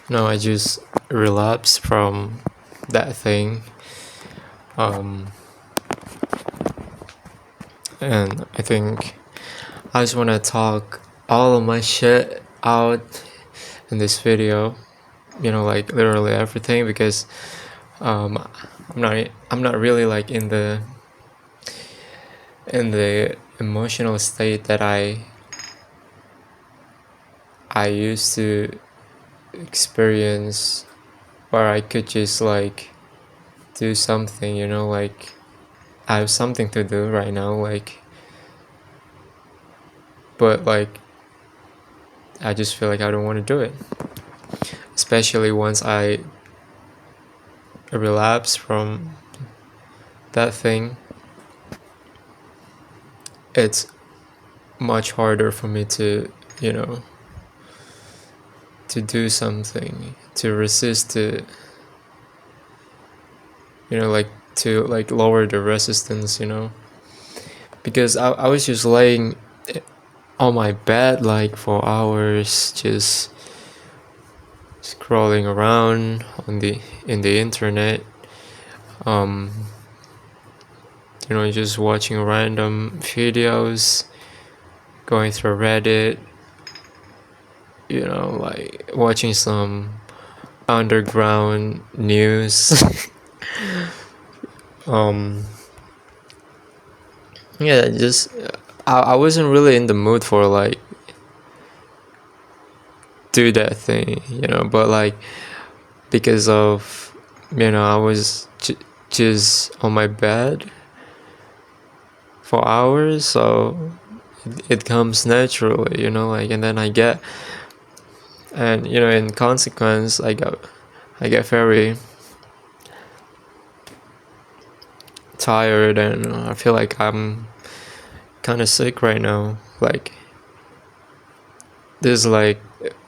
No, I just relapsed from that thing. Um, and I think I just want to talk all of my shit out in this video. Like literally everything, because um, I'm not really like in the emotional state that I used to experience, where I could just like do something. Like I have something to do right now, like, but like I just feel like I don't want to do it, especially once I relapse from that thing. It's much harder for me to, to do something, to resist, like to like lower the resistance, because I was just laying on my bed like for hours, just scrolling around in the internet, um just watching random videos, going through Reddit, like watching some underground news. um yeah, just I wasn't really in the mood for like do that thing, but like because of I was just on my bed for hours, so it comes naturally, like, and then in consequence I get very tired, and I feel like I'm kind of sick right now. Like this is like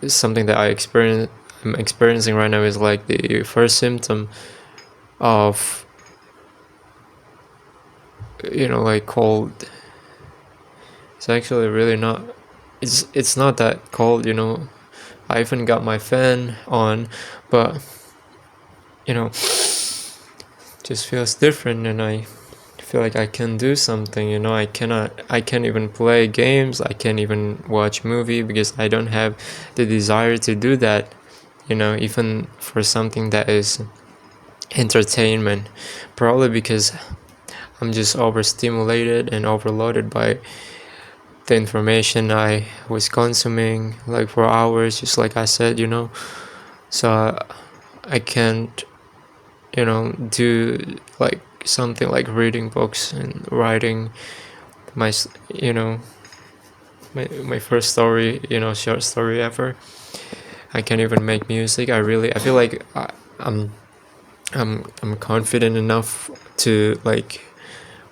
something that I'm experiencing right now is like the first symptom of like cold. It's actually really not. It's not that cold. I even got my fan on, but just feels different, and I feel like I can do something. I can't even play games, I can't even watch movie, because I don't have the desire to do that, even for something that is entertainment. Probably because I'm just overstimulated and overloaded by the information I was consuming like for hours, just like I said, so I can't do like something like reading books and writing my you know my first story, short story ever. I can't even make music. I feel like I'm confident enough to like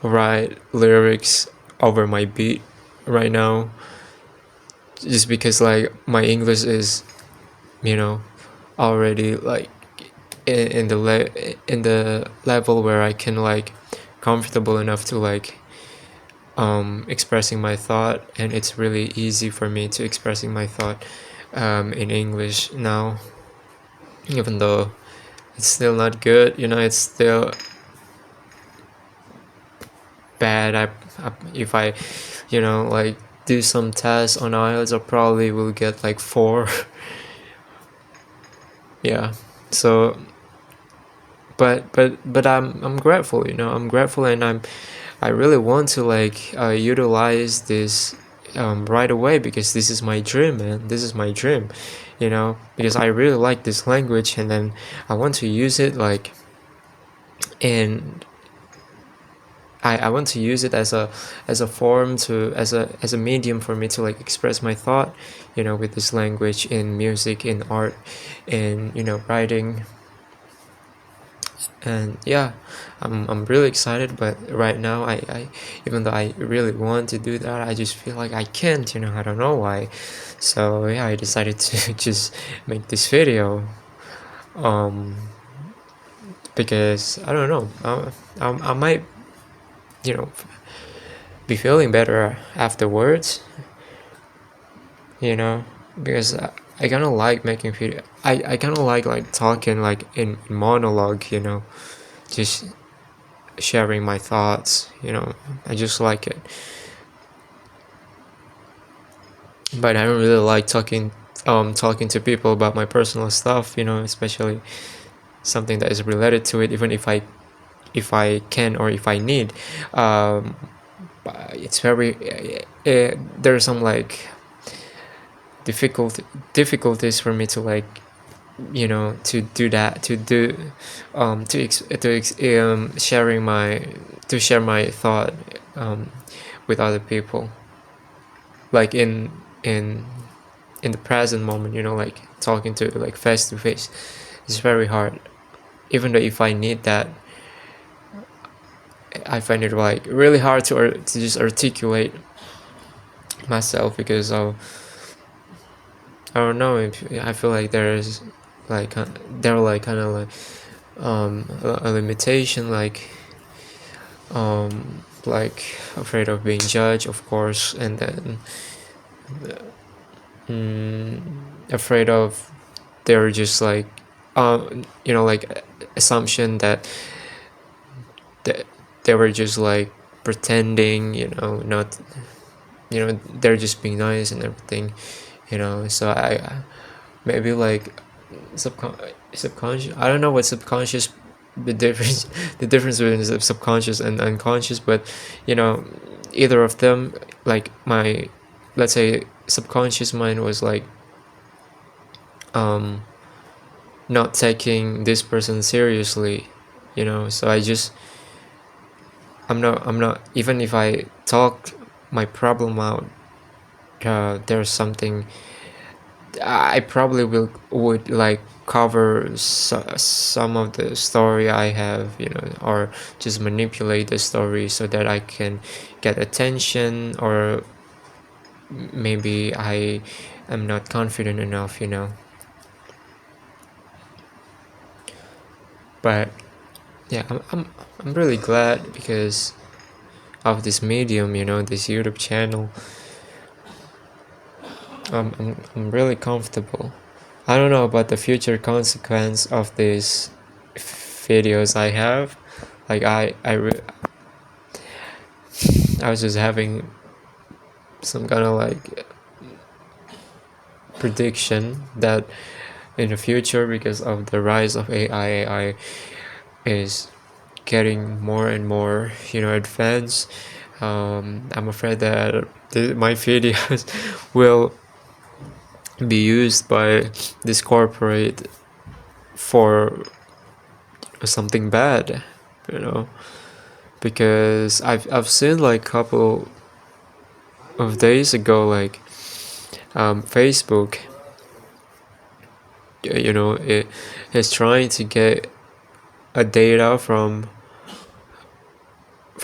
write lyrics over my beat right now, just because like my English is you know already like in the level where I can like comfortable enough to like expressing my thought, and it's really easy for me to expressing my thought in English now, even though it's still not good. It's still bad. If I like do some tests on IELTS, I probably will get like 4. Yeah, so but I'm grateful, I'm grateful, and I really want to like utilize this right away, because this is my dream, man. This is my dream, because I really like this language, and then I want to use it like in I want to use it as a form to as a medium for me to like express my thought, with this language, in music, in art, in writing. And yeah, I'm really excited, but right now I even though I really want to do that, I just feel like I can't, I don't know why. So yeah, I decided to just make this video, um because I don't know, I might you know be feeling better afterwards, because I kind of like making video. I kind of like talking like in monologue, just sharing my thoughts. I just like it. But I don't really like talking to people about my personal stuff, especially something that is related to it, even if I can or if I need. Um, it's very there's some like difficulties for me to like to do that, to do sharing my to share my thought with other people, like in the present moment, like talking to like face to face. It's very hard, even though if I need that, I find it like really hard to just articulate myself, because I don't know, if I feel like there's like there are like kind of like a limitation, like afraid of being judged, of course, and then afraid of they're just like like assumption that they were just like pretending, not, they're just being nice and everything, so I maybe like subconscious, I don't know what subconscious, the difference the difference between subconscious and unconscious, but either of them, like my, let's say, subconscious mind was like not taking this person seriously, so I'm not even if I talk my problem out, there's something I probably would like cover some of the story I have, or just manipulate the story so that I can get attention, or maybe I am not confident enough, But yeah, I'm really glad because of this medium, this YouTube channel. I'm really comfortable. I don't know about the future consequence of these videos I have. Like I was just having some kind of like prediction that in the future, because of the rise of AI is getting more and more, advanced. I'm afraid that my videos will be used by this corporate for something bad, because I've seen like couple of days ago, like Facebook, it is trying to get a data from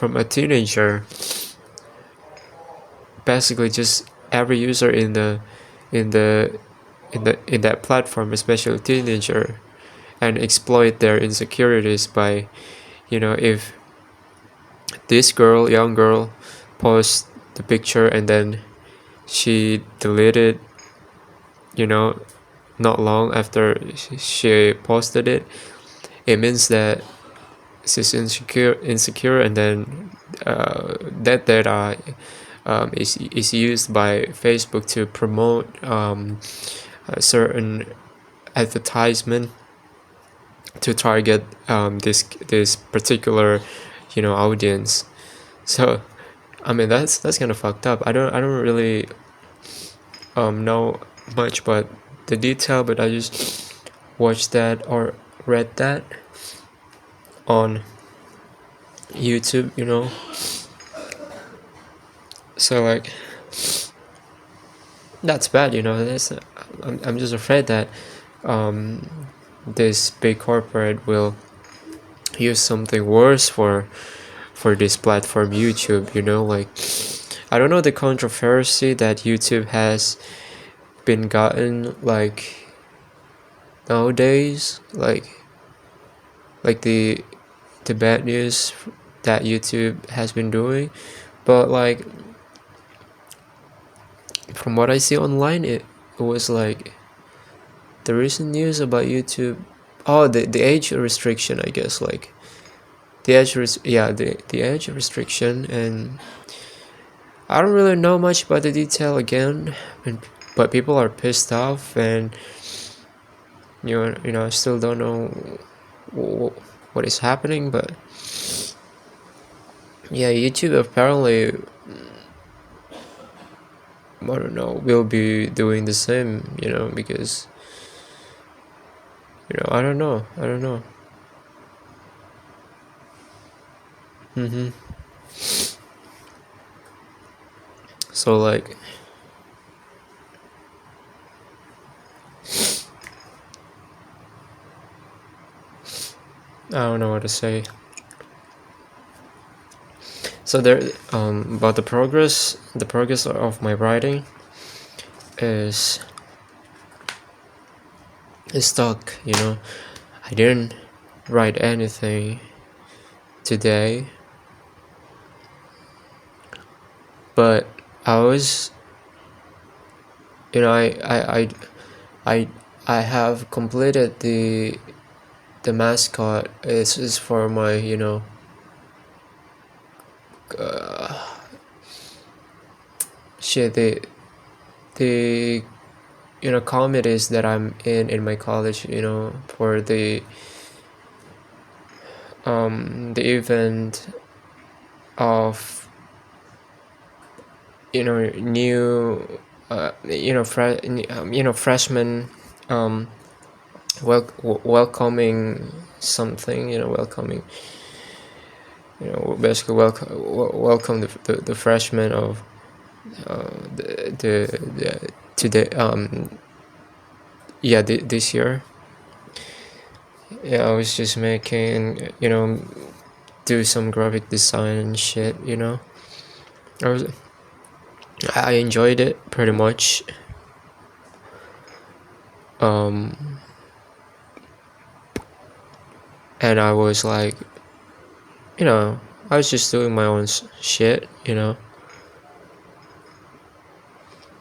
a teenager, basically just every user in the in that platform, especially teenager, and exploit their insecurities by, if this young girl posts the picture and then she deleted, not long after she posted it, it means that she's insecure, and then that data is used by Facebook to promote a certain advertisement to target this particular audience. So I mean, that's kind of fucked up. I don't really know much about the detail, but I just watched that or read that on YouTube, so like that's bad, I'm just afraid that this big corporate will use something worse for this platform YouTube, like I don't know the controversy that YouTube has been gotten like nowadays, like the bad news that YouTube has been doing, but like from what I see online, it was like the recent news about YouTube. Oh, the age restriction, I guess. Like the the age restriction, and I don't really know much about the detail again, and, but people are pissed off, and I still don't know what is happening, but yeah, YouTube apparently, I don't know, will be doing the same, because I don't know. Mm-hmm. So like, I don't know what to say. So there, about the progress of my writing is stuck. I didn't write anything today, but I was, you know, I, I have completed the mascot. Is for my, shit, the committees that I'm in my college, for the event of, new, freshman, welcoming something, welcoming, basically welcome the freshmen of, the to the this year. Yeah, I was just making, do some graphic design and shit. I was I enjoyed it pretty much. And I was like, I was just doing my own shit.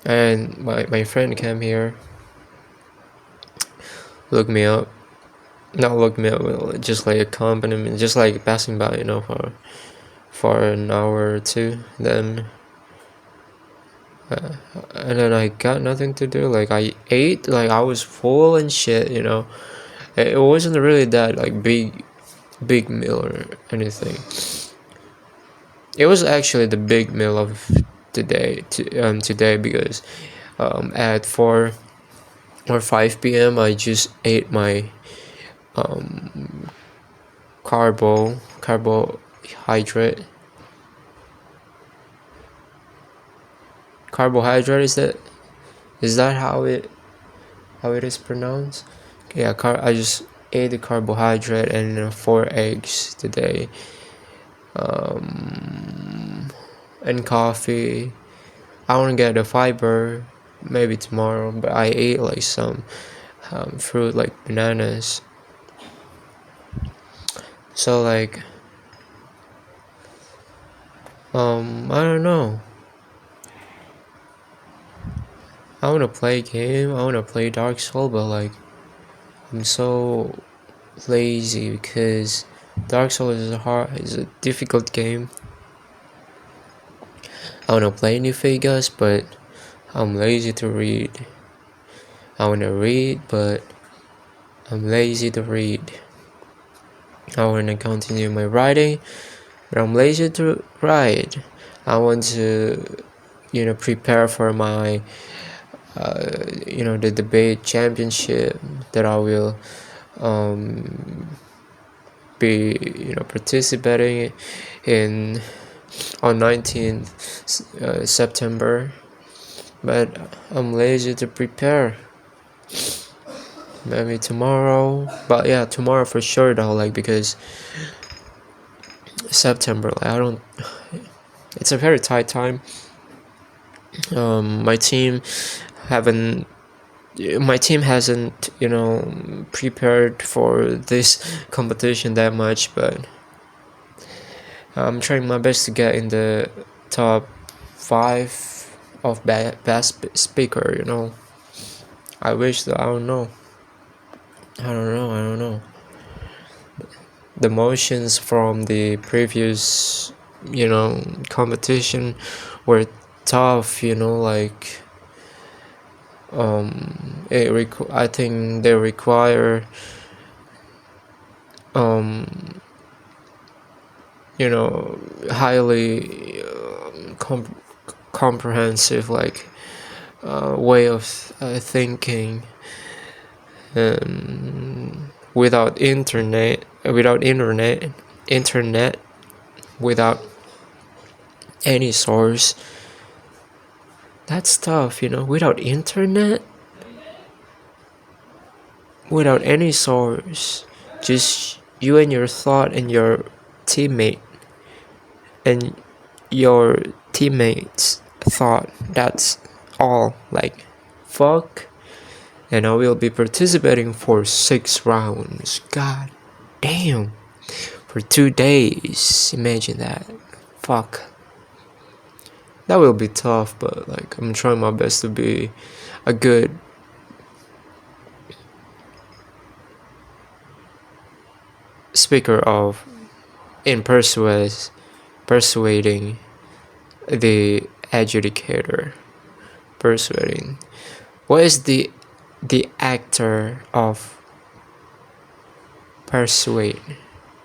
And my friend came here, looked me up, not look me up, just like accompany me, just like passing by, for an hour or two. Then, and then I got nothing to do. Like I ate, like I was full and shit. It wasn't really that like big meal or anything. It was actually the big meal of today because at 4 or 5 p.m. I just ate my carbohydrate. Carbohydrate, is that how it is pronounced? Yeah, I just ate the carbohydrate and 4 eggs today, and coffee. I want to get the fiber maybe tomorrow, but I ate like some fruit like bananas. So like, I don't know. I want to play a game. I want to play Dark Soul, but like, I'm so lazy because Dark Souls is a difficult game. I want to play New Vegas, but I'm lazy to read. I want to read, but I'm lazy to read. I want to continue my writing, but I'm lazy to write. I want to, prepare for my, the debate championship that I will be, participating in on 19th September. But I'm lazy to prepare. Maybe tomorrow, but yeah, tomorrow for sure though, like, because September, like, I don't, it's a very tight time. My team haven't my team hasn't, prepared for this competition that much, but I'm trying my best to get in the top 5 of best speaker. I wish that, I don't know. I don't know. The motions from the previous, competition were tough, like I think they require um highly comprehensive, like way of thinking, without internet, without any source. That's tough, without internet, without any source, just you and your thought and your teammate and your teammates thought. That's all. Like, fuck. And I will be participating for 6 rounds. God damn. For 2 days. Imagine that. Fuck. That will be tough, but like I'm trying my best to be a good speaker of in persuading the adjudicator. Persuading. What is the actor of persuade?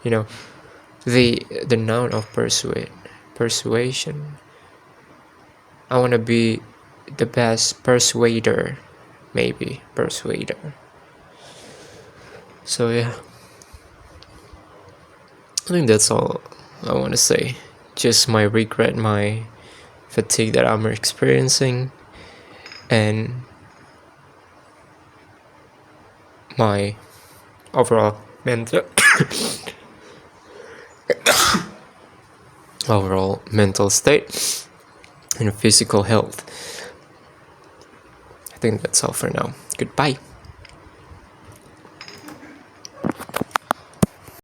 The noun of persuasion. I want to be the best persuader, maybe persuader. So yeah, I think that's all I want to say. Just my regret, my fatigue that I'm experiencing, and my overall mental overall mental state and physical health. I think that's all for now. Goodbye.